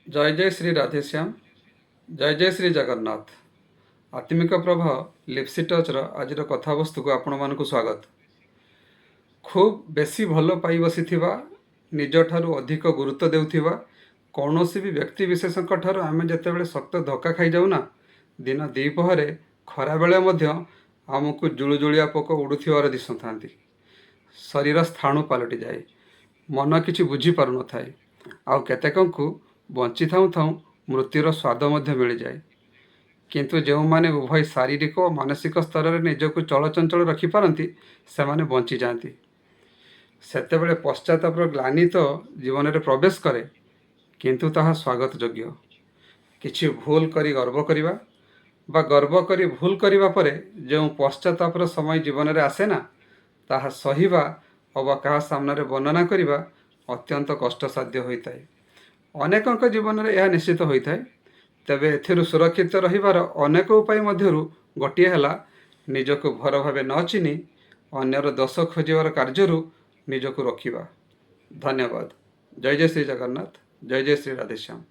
जय जय श्री राधेश्याम। जय जय श्री जगन्नाथ। आत्मिक प्रभाव लिप्सी टचर आज कथावस्तु को आपण मानक स्वागत। खूब बेसी भल पाई बसी निज ठारू अधिक गुरुत्व देउथिबा कौन भी व्यक्ति विशेष आम जिते सक्त धक्का खाई जाऊना दिन द्विपहरे खरा बेले आमको जुलुजुलिया पोक उड़ुथिबार दिशु था। शरीर स्थाणु पलटि जाए, मन किछि बुझी पारु न थाए, आउ केतेकंकु बंची थाऊ थाऊ मृत्युर स्वाद मिल जाए। किंतु जो माने उभय शारीरिक और मानसिक स्तर में निजक चलचंचल रखिपारती से माने बंची जाती। सेतेबेले पश्चातापर ग्लानि तो जीवन में प्रवेश करे, किंतु ताहा स्वागत योग्य। किछि भूल करी गर्व करिबा बा गर्व करी भूल करिबा परे जो पश्चातापर समय जीवन में आसे ना, ताहा सहिबा अबा कहा सामने वर्णना करिबा अत्यंत कष्टसाध्य होता है। अनेकों जीवन में यह निश्चित होता है। तेबे एथिरु सुरक्षित रहिबार अनेक उपाय मध्यरु गोटिए हला निजको भर भावे न चिनी अन्यर दोष खोजिबार कार्यरु निजको रखिबा। धन्यवाद। जय जय श्री जगन्नाथ। जय जय श्री राधेश्याम।